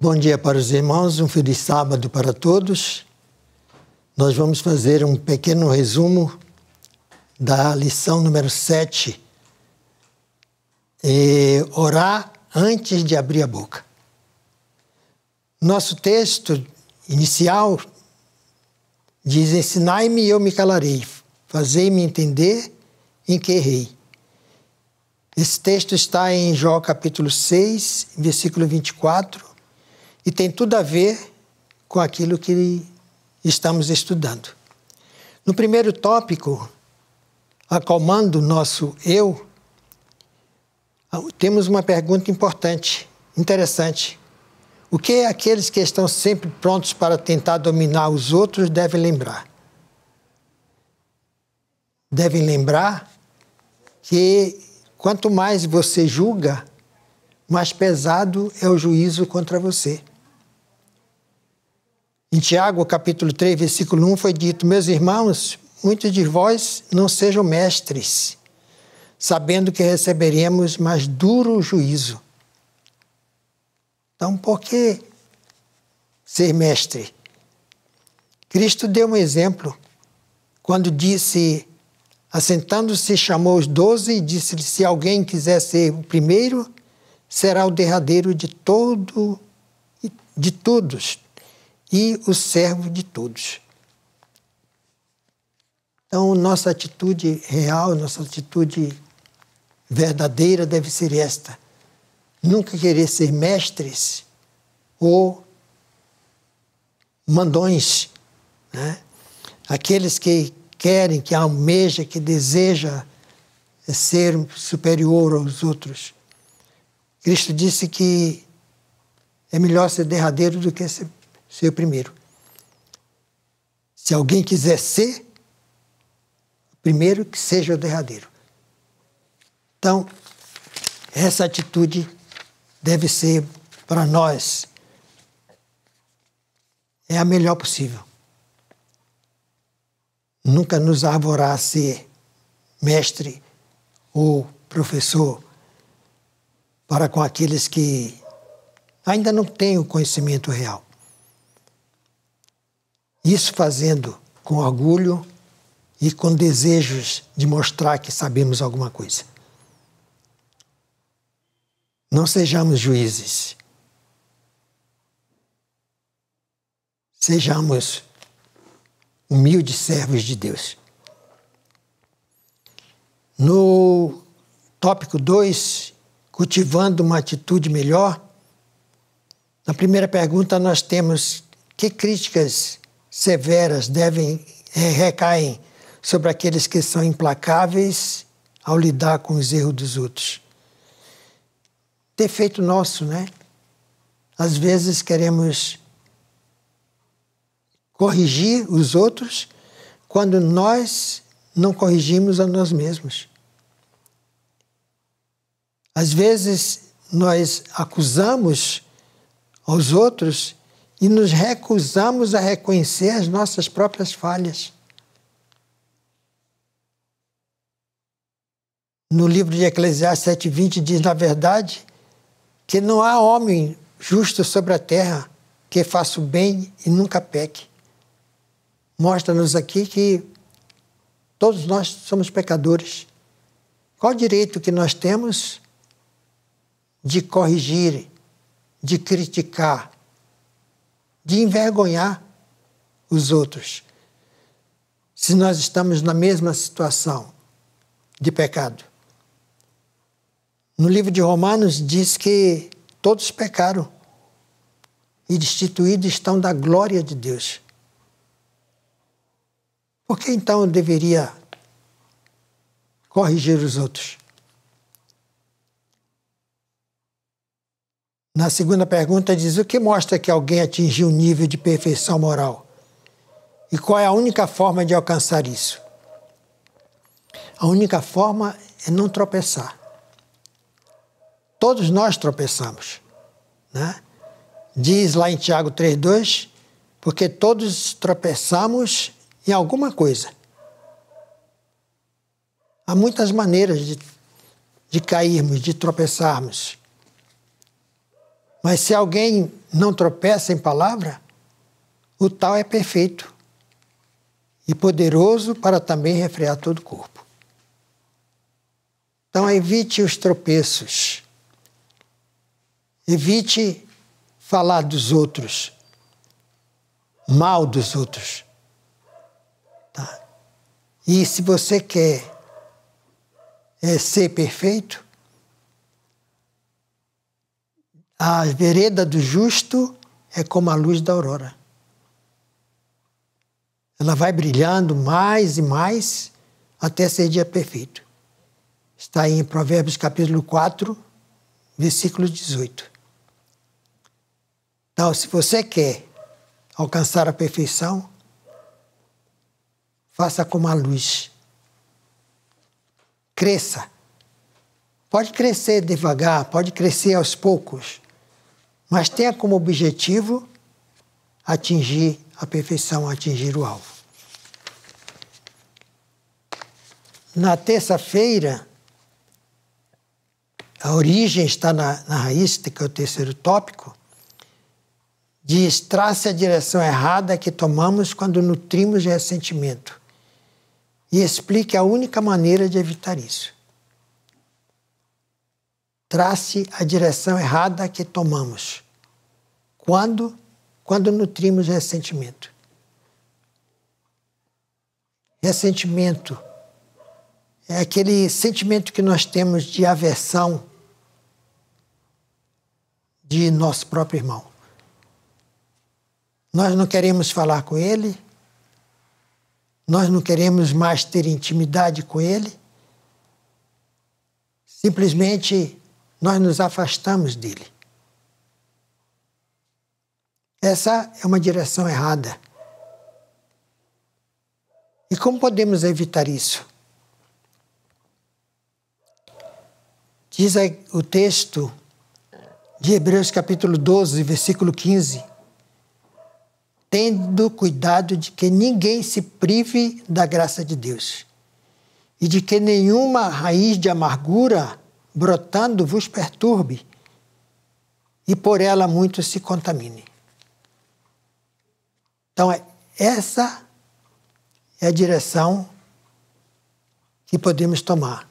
Bom dia para os irmãos, um feliz sábado para todos. Nós vamos fazer um pequeno resumo da lição número 7. Orar antes de abrir a boca. Nosso texto inicial diz: ensinai-me e eu me calarei, fazei-me entender em que errei. Esse texto está em Jó capítulo 6, versículo 24, e tem tudo a ver com aquilo que estamos estudando. No primeiro tópico, acalmando o nosso eu, temos uma pergunta importante, interessante. O que aqueles que estão sempre prontos para tentar dominar os outros devem lembrar? Devem lembrar que quanto mais você julga, mais pesado é o juízo contra você. Em Tiago, capítulo 3, versículo 1, foi dito: meus irmãos, muitos de vós não sejam mestres, sabendo que receberemos mais duro juízo. Então, por que ser mestre? Cristo deu um exemplo quando disse, assentando-se, chamou os 12 e disse: se alguém quiser ser o primeiro, será o derradeiro de todos e o servo de todos. Então, nossa atitude real, nossa atitude verdadeira deve ser esta: nunca querer ser mestres ou mandões, né? Aqueles que querem, que almejam, que desejam ser superior aos outros. Cristo disse que é melhor ser derradeiro do que ser o primeiro. Se alguém quiser ser o primeiro, que seja o derradeiro. Então, essa atitude deve ser para nós é a melhor possível. Nunca nos arvorar a ser mestre ou professor para com aqueles que ainda não têm o conhecimento real. Isso fazendo com orgulho e com desejos de mostrar que sabemos alguma coisa. Não sejamos juízes. Sejamos humildes servos de Deus. No tópico 2, cultivando uma atitude melhor, na primeira pergunta nós temos: que críticas severas recaem sobre aqueles que são implacáveis ao lidar com os erros dos outros? Defeito nosso, né? Às vezes queremos corrigir os outros quando nós não corrigimos a nós mesmos. Às vezes nós acusamos aos outros e nos recusamos a reconhecer as nossas próprias falhas. No livro de Eclesiastes 7:20 diz, na verdade, que não há homem justo sobre a terra que faça o bem e nunca peque. Mostra-nos aqui que todos nós somos pecadores. Qual o direito que nós temos de corrigir, de criticar, de envergonhar os outros, se nós estamos na mesma situação de pecado? No livro de Romanos diz que todos pecaram e destituídos estão da glória de Deus. Por que então eu deveria corrigir os outros? Na segunda pergunta diz: o que mostra que alguém atingiu um nível de perfeição moral? E qual é a única forma de alcançar isso? A única forma é não tropeçar. Todos nós tropeçamos, né? Diz lá em Tiago 3:2, porque todos tropeçamos em alguma coisa. Há muitas maneiras de de cairmos, de tropeçarmos. Mas se alguém não tropeça em palavra, o tal é perfeito e poderoso para também refrear todo o corpo. Então evite os tropeços. Evite falar dos outros, mal dos outros. Tá? E se você quer ser perfeito, a vereda do justo é como a luz da aurora. Ela vai brilhando mais e mais até ser dia perfeito. Está aí em Provérbios capítulo 4, versículo 18. Então, se você quer alcançar a perfeição, faça como a luz. Cresça. Pode crescer devagar, pode crescer aos poucos, mas tenha como objetivo atingir a perfeição, atingir o alvo. Na terça-feira, a origem está na raiz, que é o terceiro tópico, diz: trace a direção errada que tomamos quando nutrimos ressentimento. E explique a única maneira de evitar isso. Trace a direção errada que tomamos quando nutrimos ressentimento. Ressentimento é aquele sentimento que nós temos de aversão de nosso próprio irmão. Nós não queremos falar com ele, nós não queremos mais ter intimidade com ele, simplesmente nós nos afastamos dele. Essa é uma direção errada. E como podemos evitar isso? Diz o texto de Hebreus capítulo 12, versículo 15: tendo cuidado de que ninguém se prive da graça de Deus, e de que nenhuma raiz de amargura brotando vos perturbe, e por ela muitos se contaminem. Então, essa é a direção que podemos tomar.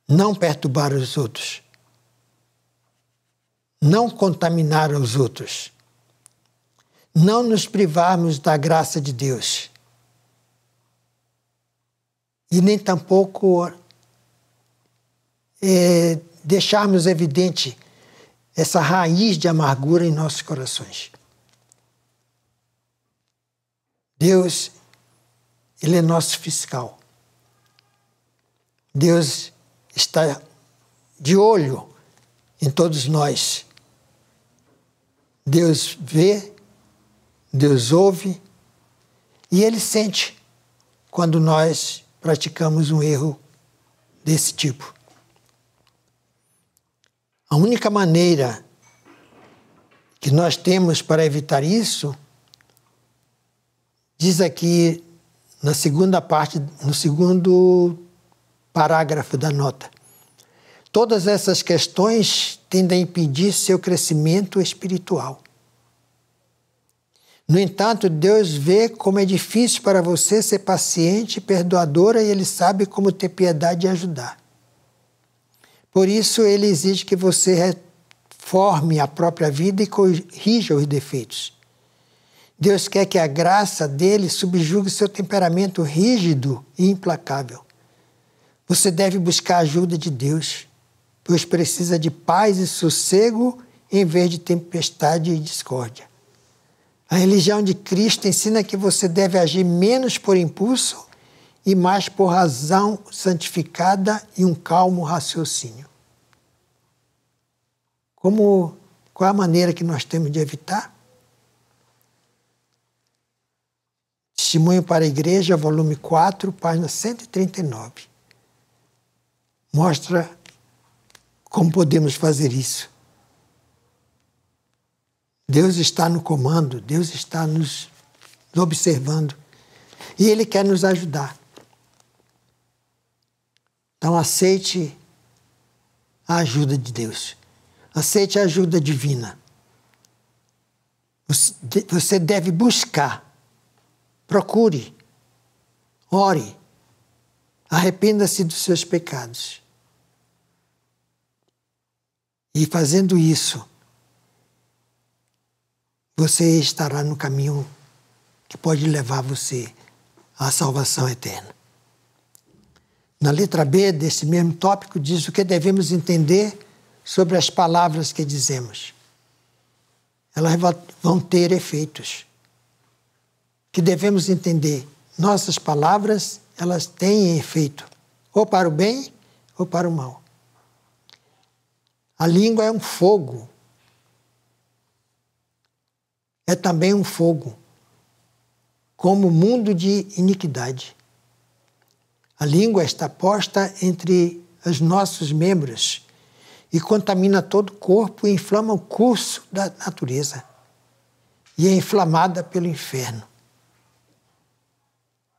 Não perturbar os outros. Não contaminar os outros. Não nos privarmos da graça de Deus. E nem tampouco deixarmos evidente essa raiz de amargura em nossos corações. Deus, Ele é nosso fiscal. Deus está de olho em todos nós. Deus vê, Deus ouve e Ele sente quando nós praticamos um erro desse tipo. A única maneira que nós temos para evitar isso, diz aqui na segunda parte, no segundo parágrafo da nota: todas essas questões tendem a impedir seu crescimento espiritual. No entanto, Deus vê como é difícil para você ser paciente e perdoadora, e Ele sabe como ter piedade e ajudar. Por isso, Ele exige que você reforme a própria vida e corrija os defeitos. Deus quer que a graça dele subjugue seu temperamento rígido e implacável. Você deve buscar a ajuda de Deus, pois precisa de paz e sossego em vez de tempestade e discórdia. A religião de Cristo ensina que você deve agir menos por impulso e mais por razão santificada e um calmo raciocínio. Qual a maneira que nós temos de evitar? Testemunho para a Igreja, volume 4, página 139. Mostra como podemos fazer isso. Deus está no comando, Deus está nos observando e Ele quer nos ajudar. Então aceite a ajuda de Deus. Aceite a ajuda divina. Você deve buscar, procure, ore, arrependa-se dos seus pecados. E fazendo isso, você estará no caminho que pode levar você à salvação eterna. Na letra B desse mesmo tópico diz o que devemos entender sobre as palavras que dizemos. Elas vão ter efeitos. Que devemos entender. Nossas palavras, elas têm efeito, ou para o bem ou para o mal. A língua é um fogo. É também um fogo, como mundo de iniquidade. A língua está posta entre os nossos membros e contamina todo o corpo e inflama o curso da natureza. E é inflamada pelo inferno.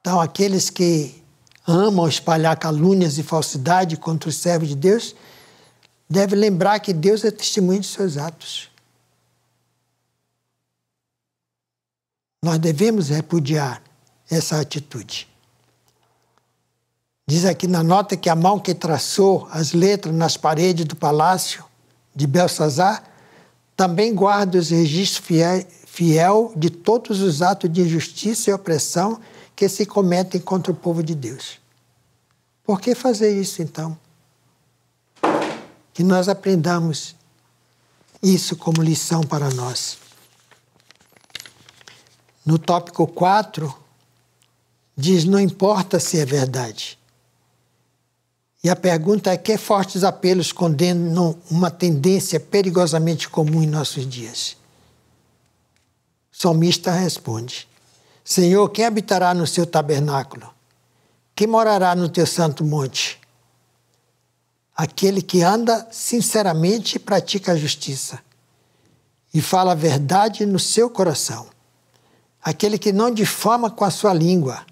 Então, aqueles que amam espalhar calúnias e falsidade contra os servos de Deus, devem lembrar que Deus é testemunho de seus atos. Nós devemos repudiar essa atitude. Diz aqui na nota que a mão que traçou as letras nas paredes do palácio de Belsazar também guarda os registros fiel de todos os atos de injustiça e opressão que se cometem contra o povo de Deus. Por que fazer isso, então? Que nós aprendamos isso como lição para nós. No tópico 4, diz, não importa se é verdade. E a pergunta é, que fortes apelos condenam uma tendência perigosamente comum em nossos dias? O salmista responde, Senhor, quem habitará no seu tabernáculo? Quem morará no teu santo monte? Aquele que anda sinceramente e pratica a justiça e fala a verdade no seu coração. Aquele que não difama com a sua língua,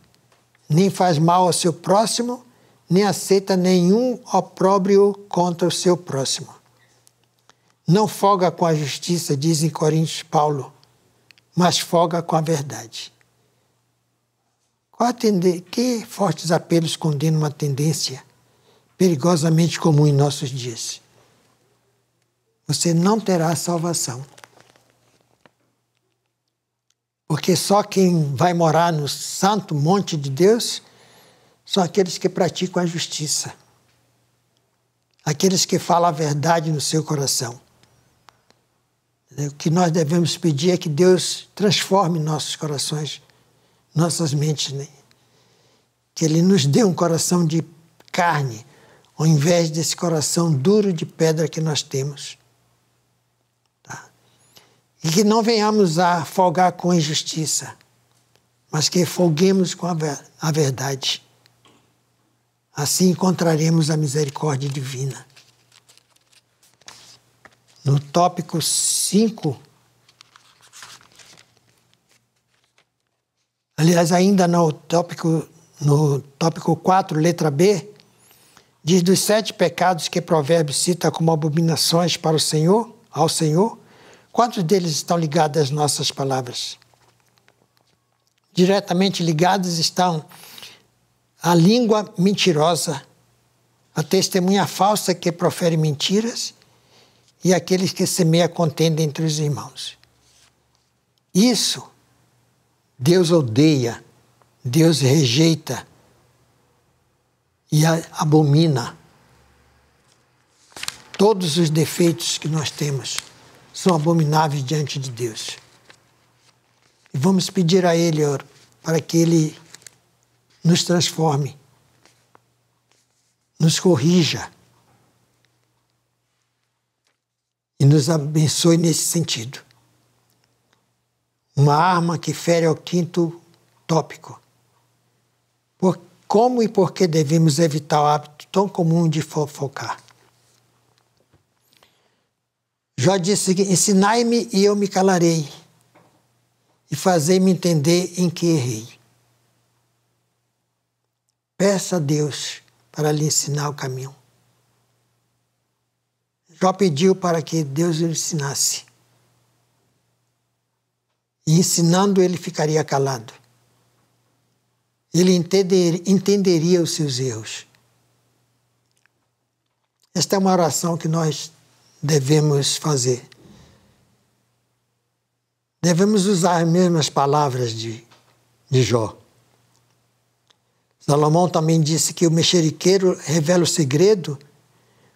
nem faz mal ao seu próximo, nem aceita nenhum opróbrio contra o seu próximo. Não folga com a justiça, diz em Coríntios Paulo, mas folga com a verdade. Que fortes apelos condenam uma tendência perigosamente comum em nossos dias? Você não terá salvação. Porque só quem vai morar no santo monte de Deus são aqueles que praticam a justiça. Aqueles que falam a verdade no seu coração. O que nós devemos pedir é que Deus transforme nossos corações, nossas mentes, né? Que Ele nos dê um coração de carne, ao invés desse coração duro de pedra que nós temos. Tá? E que não venhamos a folgar com a injustiça, mas que folguemos com a verdade. Assim encontraremos a misericórdia divina. No tópico 5, aliás, ainda no tópico 4, letra B, diz dos 7 pecados que Provérbios cita como abominações para o Senhor, ao Senhor, quantos deles estão ligados às nossas palavras? Diretamente ligados estão a língua mentirosa, a testemunha falsa que profere mentiras e aqueles que semeiam contenda entre os irmãos. Isso Deus odeia, Deus rejeita e abomina. Todos os defeitos que nós temos são abomináveis diante de Deus. E vamos pedir a Ele para que Ele nos transforme, nos corrija e nos abençoe nesse sentido. Uma arma que fere ao 5º tópico. Como e por que devemos evitar o hábito tão comum de fofocar? Jó disse: ensinai-me e eu me calarei, e fazei-me entender em que errei. Peça a Deus para lhe ensinar o caminho. Jó pediu para que Deus o ensinasse. E ensinando, ele ficaria calado. Ele entenderia os seus erros. Esta é uma oração que nós devemos fazer. Devemos usar as mesmas palavras de Jó. Salomão também disse que o mexeriqueiro revela o segredo,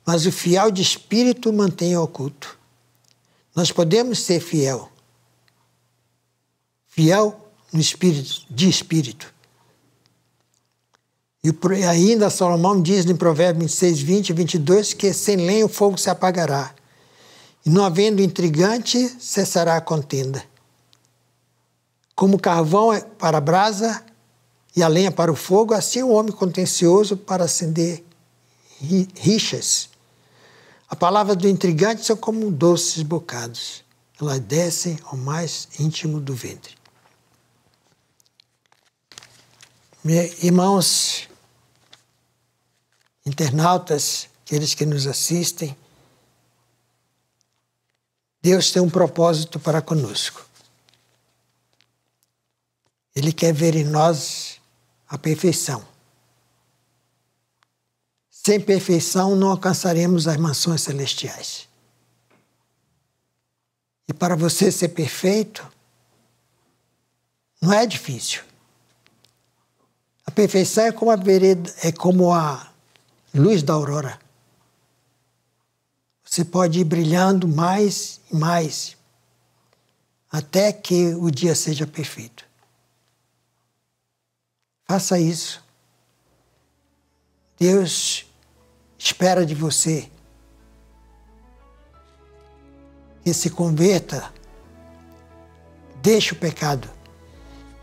mas o fiel de espírito mantém oculto. Nós podemos ser fiel no espírito, de espírito. E ainda Salomão diz em Provérbios 26, 20 e 22 que sem lenha o fogo se apagará, e não havendo intrigante cessará a contenda. Como o carvão é para a brasa e a lenha para o fogo, assim o homem contencioso para acender rixas. A palavra do intrigante são como doces bocados. Elas descem ao mais íntimo do ventre. Irmãos, internautas, aqueles que nos assistem, Deus tem um propósito para conosco. Ele quer ver em nós a perfeição. Sem perfeição não alcançaremos as mansões celestiais. E para você ser perfeito, não é difícil. A perfeição é como a vereda, é como a luz da aurora. Você pode ir brilhando mais e mais, até que o dia seja perfeito. Faça isso. Deus espera de você que se converta, deixe o pecado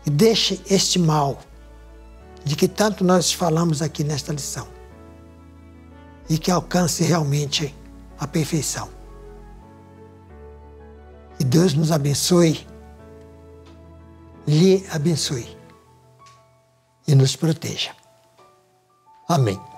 e deixe este mal de que tanto nós falamos aqui nesta lição e que alcance realmente a perfeição. Que Deus nos abençoe, lhe abençoe e nos proteja. Amém.